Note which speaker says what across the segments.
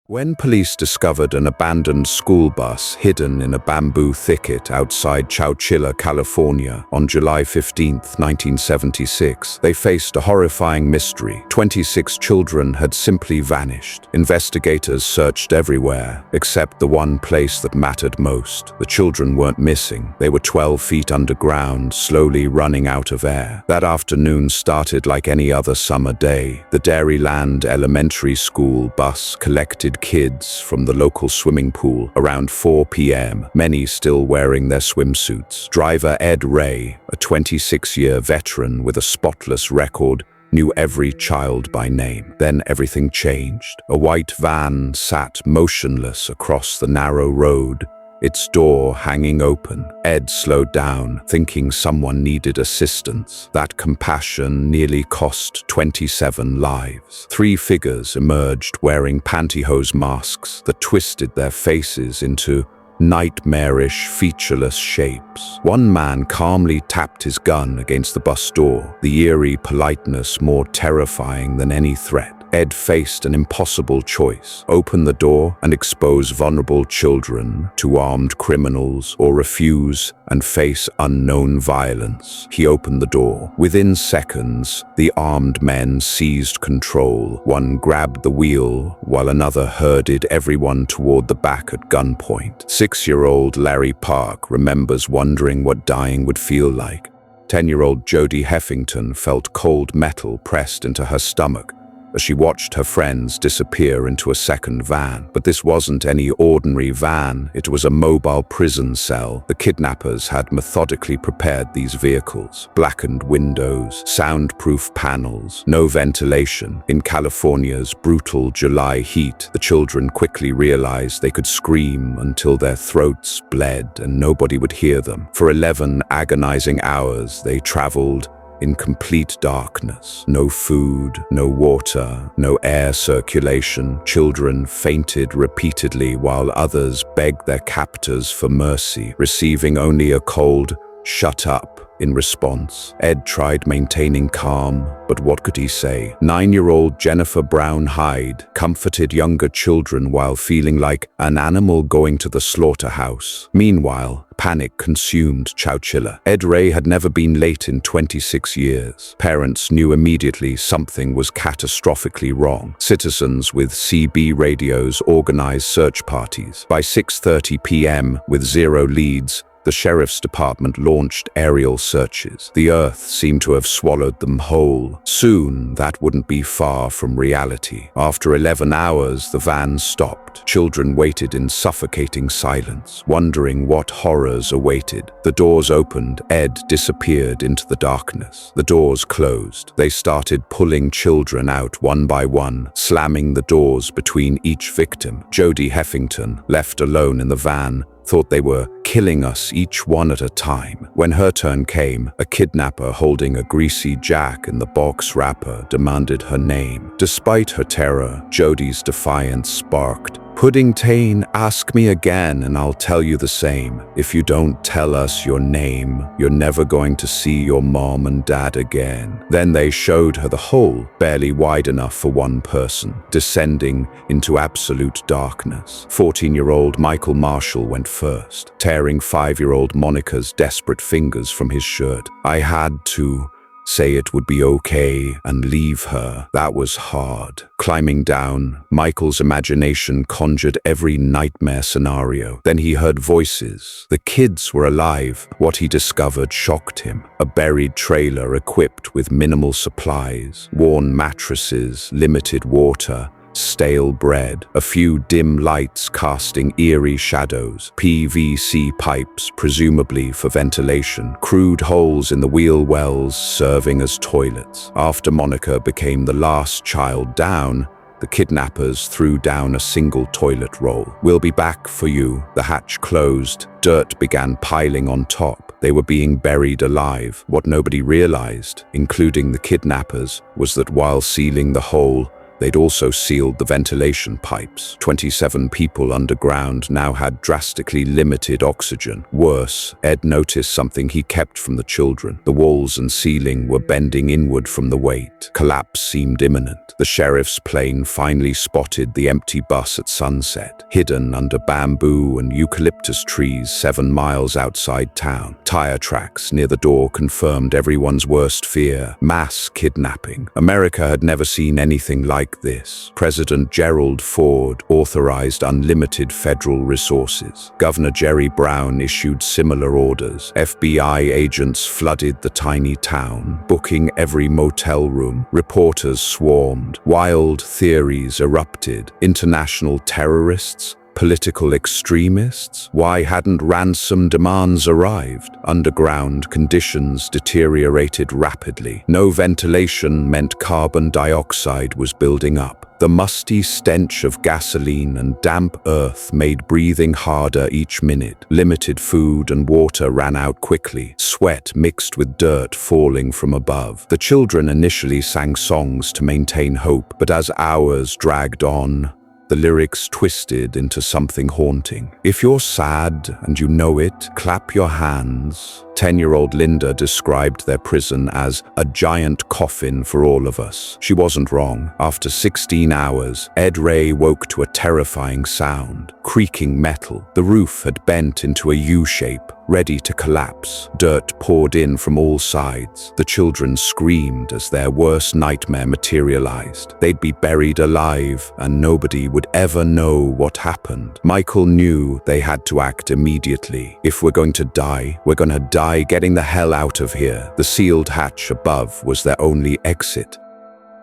Speaker 1: When police discovered an abandoned school bus hidden in a bamboo thicket outside Chowchilla, California, on July 15, 1976, they faced a horrifying mystery. 26 children had simply vanished. Investigators searched everywhere, except the one place that mattered most. The children weren't missing. They were 12 feet underground, slowly running out of air. That afternoon started like any other summer day. The Dairyland Elementary School bus collected kids from the local swimming pool around 4 p.m., many still wearing their swimsuits. Driver Ed Ray, a 26-year veteran with a spotless record, knew every child by name. Then everything changed. A white van sat motionless across the narrow road, its door hanging open. Ed slowed down, thinking someone needed assistance. That compassion nearly cost 27 lives. 3 figures emerged wearing pantyhose masks that twisted their faces into nightmarish, featureless shapes. One man calmly tapped his gun against the bus door, the eerie politeness more terrifying than any threat. Ed faced an impossible choice: open the door and expose vulnerable children to armed criminals, or refuse and face unknown violence. He opened the door. Within seconds, the armed men seized control. One grabbed the wheel, while another herded everyone toward the back at gunpoint. 6-year-old Larry Park remembers wondering what dying would feel like. 10-year-old Jody Heffington felt cold metal pressed into her stomach as she watched her friends disappear into a second van. But this wasn't any ordinary van. It was a mobile prison cell. The kidnappers had methodically prepared these vehicles. Blackened windows, soundproof panels, no ventilation. In California's brutal July heat, the children quickly realized they could scream until their throats bled and nobody would hear them. For 11 agonizing hours, they traveled in complete darkness. No food, no water, no air circulation. Children fainted repeatedly while others begged their captors for mercy, receiving only a cold, "Shut up," in response. Ed tried maintaining calm, but what could he say? 9-year-old Jennifer Brown Hyde comforted younger children while feeling like an animal going to the slaughterhouse. Meanwhile, panic consumed Chowchilla. Ed Ray had never been late in 26 years. Parents knew immediately something was catastrophically wrong. Citizens with CB radios organized search parties. By 6:30 p.m., with 0 leads, the sheriff's department launched aerial searches. The earth seemed to have swallowed them whole. Soon, that wouldn't be far from reality. After 11 hours, the van stopped. Children waited in suffocating silence, wondering what horrors awaited. The doors opened. Ed disappeared into the darkness. The doors closed. They started pulling children out one by one, slamming the doors between each victim. Jody Heffington, left alone in the van, thought they were killing us each one at a time. When her turn came, a kidnapper holding a greasy jack in the box wrapper demanded her name. Despite her terror, Jody's defiance sparked. "Pudding Tane, ask me again and I'll tell you the same. If you don't tell us your name, you're never going to see your mom and dad again." Then they showed her the hole, barely wide enough for one person, descending into absolute darkness. 14-year-old Michael Marshall went first, tearing 5-year-old Monica's desperate fingers from his shirt. "I had to say it would be okay and leave her. That was hard." Climbing down, Michael's imagination conjured every nightmare scenario. Then he heard voices. The kids were alive. What he discovered shocked him. A buried trailer equipped with minimal supplies, worn mattresses, limited water, stale bread, a few dim lights casting eerie shadows, PVC pipes presumably for ventilation, crude holes in the wheel wells serving as toilets. After Monica became the last child down, the kidnappers threw down a single toilet roll. "We'll be back for you." The hatch closed. Dirt began piling on top. They were being buried alive. What nobody realized, including the kidnappers, was that while sealing the hole, They'd also sealed the ventilation pipes. 27 people underground now had drastically limited oxygen. Worse, Ed noticed something he kept from the children. The walls and ceiling were bending inward from the weight. Collapse seemed imminent. The sheriff's plane finally spotted the empty bus at sunset, hidden under bamboo and eucalyptus trees 7 miles outside town. Tire tracks near the door confirmed everyone's worst fear: mass kidnapping. America had never seen anything like this. President Gerald Ford authorized unlimited federal resources. Governor Jerry Brown issued similar orders. FBI agents flooded the tiny town, booking every motel room. Reporters swarmed. Wild theories erupted. International terrorists? Political extremists? Why hadn't ransom demands arrived? Underground conditions deteriorated rapidly. No ventilation meant carbon dioxide was building up. The musty stench of gasoline and damp earth made breathing harder each minute. Limited food and water ran out quickly, sweat mixed with dirt falling from above. The children initially sang songs to maintain hope, but as hours dragged on, the lyrics twisted into something haunting. If you're sad and you know it, clap your hands. 10-year-old Linda described their prison as a giant coffin for all of us. She wasn't wrong. After 16 hours, Ed Ray woke to a terrifying sound: creaking metal. The roof had bent into a U-shape, ready to collapse. Dirt poured in from all sides. The children screamed as their worst nightmare materialized. They'd be buried alive, and nobody would ever know what happened. Michael knew they had to act immediately. If we're going to die, we're gonna die getting the hell out of here. The sealed hatch above was their only exit.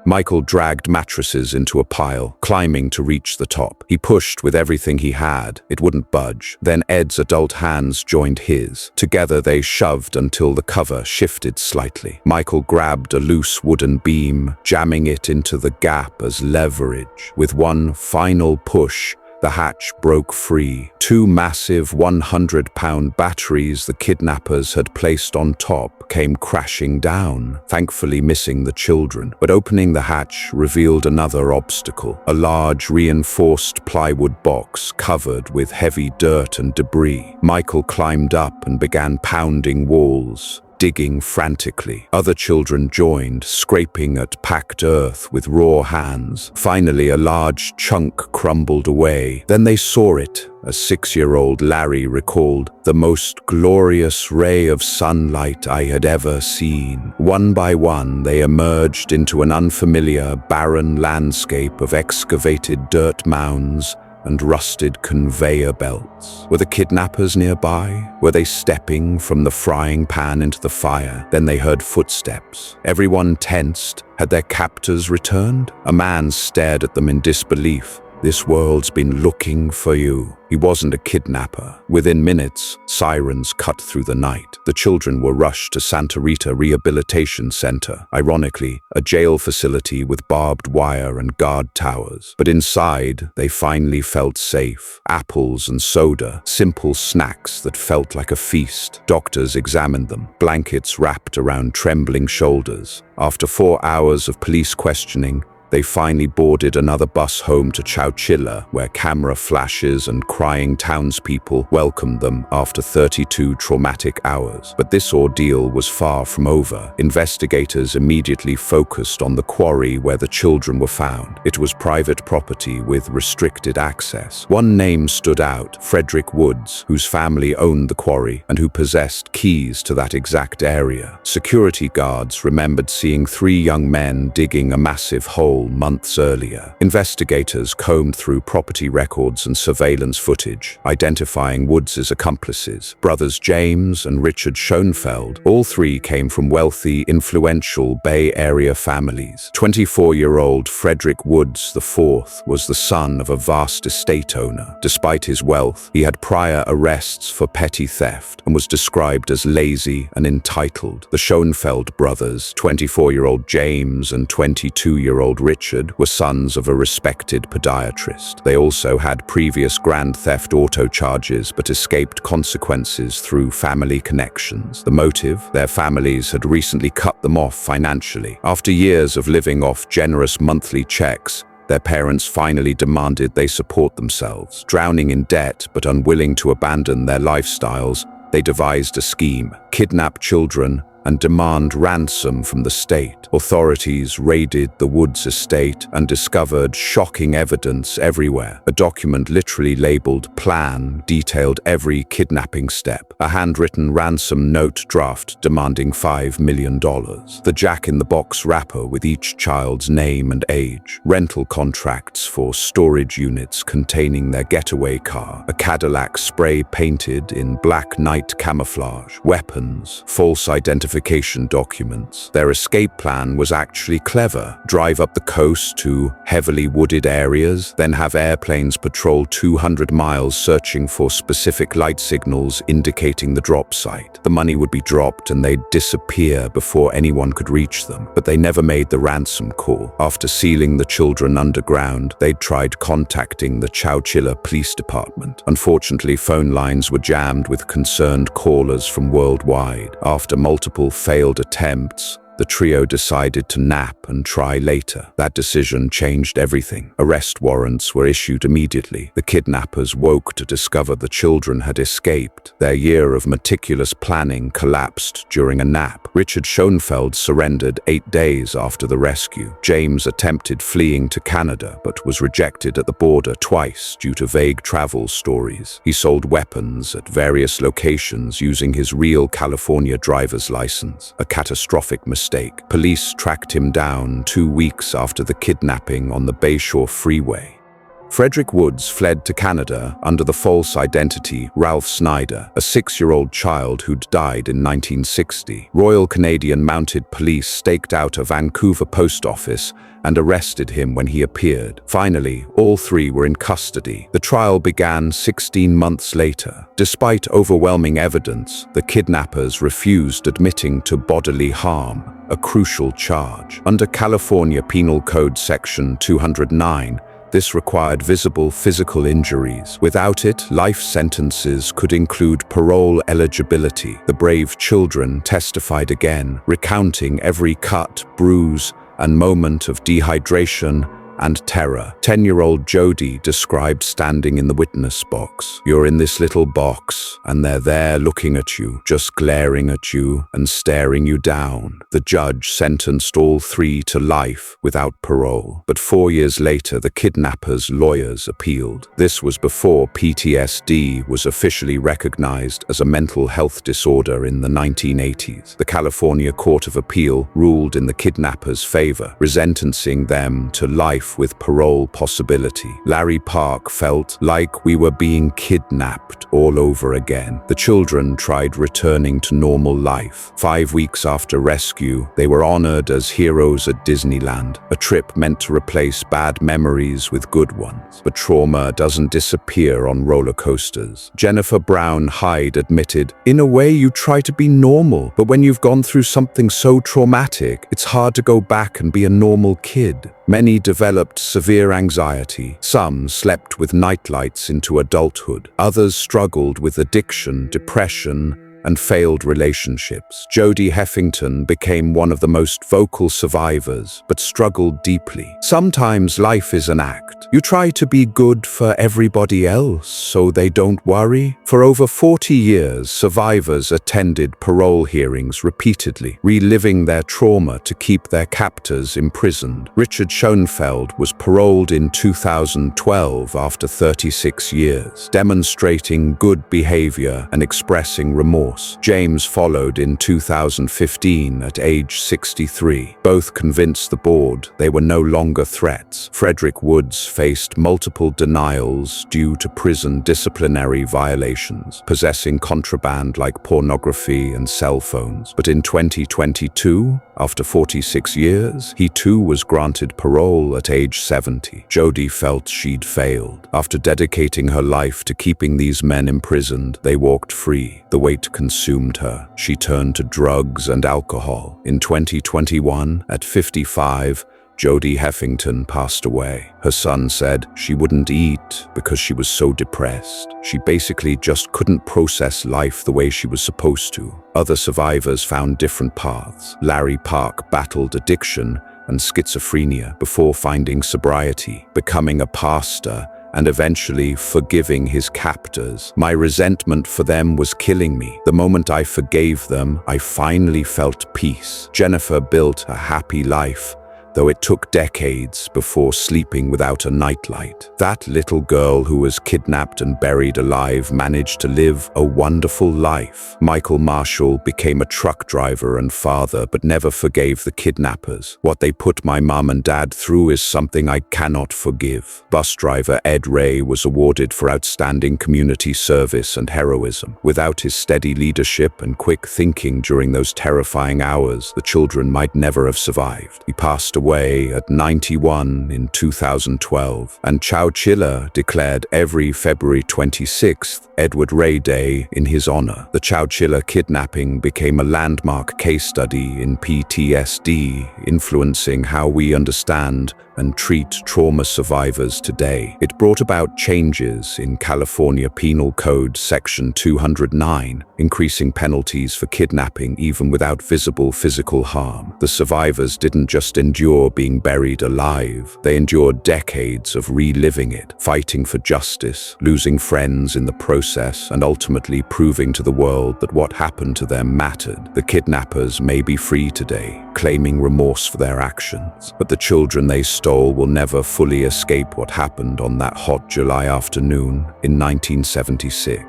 Speaker 1: Michael dragged mattresses into a pile, climbing to reach the top. He pushed with everything he had. It wouldn't budge. Then Ed's adult hands joined his. Together they shoved until the cover shifted slightly. Michael grabbed a loose wooden beam, jamming it into the gap as leverage. With one final push, the hatch broke free. 2 massive 100-pound batteries the kidnappers had placed on top came crashing down, thankfully missing the children. But opening the hatch revealed another obstacle: a large reinforced plywood box covered with heavy dirt and debris. Michael climbed up and began pounding walls, digging frantically. Other children joined, scraping at packed earth with raw hands. Finally, a large chunk crumbled away. Then they saw it. A 6-year-old Larry recalled, "The most glorious ray of sunlight I had ever seen." One by one, they emerged into an unfamiliar, barren landscape of excavated dirt mounds and rusted conveyor belts. Were the kidnappers nearby? Were they stepping from the frying pan into the fire? Then they heard footsteps. Everyone tensed. Had their captors returned? A man stared at them in disbelief. "This world's been looking for you." He wasn't a kidnapper. Within minutes, sirens cut through the night. The children were rushed to Santa Rita Rehabilitation Center, ironically, a jail facility with barbed wire and guard towers. But inside, they finally felt safe. Apples and soda, simple snacks that felt like a feast. Doctors examined them, blankets wrapped around trembling shoulders. After 4 hours of police questioning, they finally boarded another bus home to Chowchilla, where camera flashes and crying townspeople welcomed them after 32 traumatic hours. But this ordeal was far from over. Investigators immediately focused on the quarry where the children were found. It was private property with restricted access. One name stood out: Frederick Woods, whose family owned the quarry and who possessed keys to that exact area. Security guards remembered seeing 3 young men digging a massive hole months earlier. Investigators combed through property records and surveillance footage, identifying Woods' accomplices, brothers James and Richard Schoenfeld. All 3 came from wealthy, influential Bay Area families. 24-year-old Frederick Woods IV was the son of a vast estate owner. Despite his wealth, he had prior arrests for petty theft and was described as lazy and entitled. The Schoenfeld brothers, 24-year-old James and 22-year-old Richard, Richard were sons of a respected podiatrist. They also had previous grand theft auto charges but escaped consequences through family connections. The motive? Their families had recently cut them off financially. After years of living off generous monthly checks, their parents finally demanded they support themselves. Drowning in debt but unwilling to abandon their lifestyles, they devised a scheme: kidnap children and demand ransom from the state. Authorities raided the Woods estate and discovered shocking evidence everywhere. A document literally labeled "Plan" detailed every kidnapping step. A handwritten ransom note draft demanding $5 million. The jack-in-the-box wrapper with each child's name and age. Rental contracts for storage units containing their getaway car. A Cadillac spray-painted in black night camouflage. Weapons. False identification documents. Their escape plan was actually clever. Drive up the coast to heavily wooded areas, then have airplanes patrol 200 miles searching for specific light signals indicating the drop site. The money would be dropped and they'd disappear before anyone could reach them. But they never made the ransom call. After sealing the children underground, they'd tried contacting the Chowchilla Police Department. Unfortunately, phone lines were jammed with concerned callers from worldwide. After multiple failed attempts, the trio decided to nap and try later. That decision changed everything. Arrest warrants were issued immediately. The kidnappers woke to discover the children had escaped. Their year of meticulous planning collapsed during a nap. Richard Schoenfeld surrendered 8 days after the rescue. James attempted fleeing to Canada, but was rejected at the border twice due to vague travel stories. He sold weapons at various locations using his real California driver's license. A catastrophic mistake. Police tracked him down 2 weeks after the kidnapping on the Bayshore Freeway. Frederick Woods fled to Canada under the false identity Ralph Snyder, a 6-year-old child who'd died in 1960. Royal Canadian Mounted Police staked out a Vancouver post office and arrested him when he appeared. Finally, all three were in custody. The trial began 16 months later. Despite overwhelming evidence, the kidnappers refused admitting to bodily harm, a crucial charge. Under California Penal Code Section 209, this required visible physical injuries. Without it, life sentences could include parole eligibility. The brave children testified again, recounting every cut, bruise, and moment of dehydration and terror. 10-year-old Jody described standing in the witness box. You're in this little box, and they're there looking at you, just glaring at you and staring you down. The judge sentenced all three to life without parole. But 4 years later, the kidnappers' lawyers appealed. This was before PTSD was officially recognized as a mental health disorder in the 1980s. The California Court of Appeal ruled in the kidnappers' favor, resentencing them to life with parole possibility. Larry Park felt like we were being kidnapped all over again. The children tried returning to normal life. 5 weeks after rescue, they were honored as heroes at Disneyland, a trip meant to replace bad memories with good ones. But trauma doesn't disappear on roller coasters. Jennifer Brown Hyde admitted, "In a way, you try to be normal, but when you've gone through something so traumatic, it's hard to go back and be a normal kid." Many developed severe anxiety. Some slept with nightlights into adulthood. Others struggled with addiction, depression, and failed relationships. Jody Heffington became one of the most vocal survivors, but struggled deeply. Sometimes life is an act. You try to be good for everybody else so they don't worry. For over 40 years, survivors attended parole hearings repeatedly, reliving their trauma to keep their captors imprisoned. Richard Schoenfeld was paroled in 2012 after 36 years, demonstrating good behavior and expressing remorse. James followed in 2015 at age 63. Both convinced the board they were no longer threats. Frederick Woods faced multiple denials due to prison disciplinary violations, possessing contraband like pornography and cell phones. But in 2022, after 46 years, he too was granted parole at age 70. Jody felt she'd failed. After dedicating her life to keeping these men imprisoned, they walked free. The weight consumed her. She turned to drugs and alcohol. In 2021, at 55, Jody Heffington passed away. Her son said she wouldn't eat because she was so depressed. She basically just couldn't process life the way she was supposed to. Other survivors found different paths. Larry Park battled addiction and schizophrenia before finding sobriety, becoming a pastor, and eventually forgiving his captors. My resentment for them was killing me. The moment I forgave them, I finally felt peace. Jennifer built a happy life, though it took decades before sleeping without a nightlight. That little girl who was kidnapped and buried alive managed to live a wonderful life. Michael Marshall became a truck driver and father, but never forgave the kidnappers. What they put my mom and dad through is something I cannot forgive. Bus driver Ed Ray was awarded for outstanding community service and heroism. Without his steady leadership and quick thinking during those terrifying hours, the children might never have survived. He passed away at 91 in 2012, and Chowchilla declared every February 26th Edward Ray Day in his honor. The Chowchilla kidnapping became a landmark case study in PTSD, influencing how we understand and treat trauma survivors today. It brought about changes in California Penal Code Section 209, increasing penalties for kidnapping even without visible physical harm. The survivors didn't just endure being buried alive, they endured decades of reliving it, fighting for justice, losing friends in the process, and ultimately proving to the world that what happened to them mattered. The kidnappers may be free today, claiming remorse for their actions, but the children they stole will never fully escape what happened on that hot July afternoon in 1976.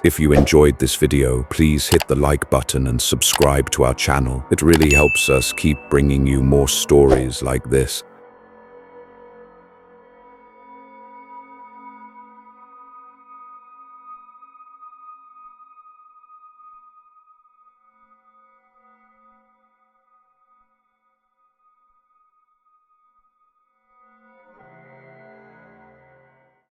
Speaker 1: If you enjoyed this video, please hit the like button and subscribe to our channel. It really helps us keep bringing you more stories like this.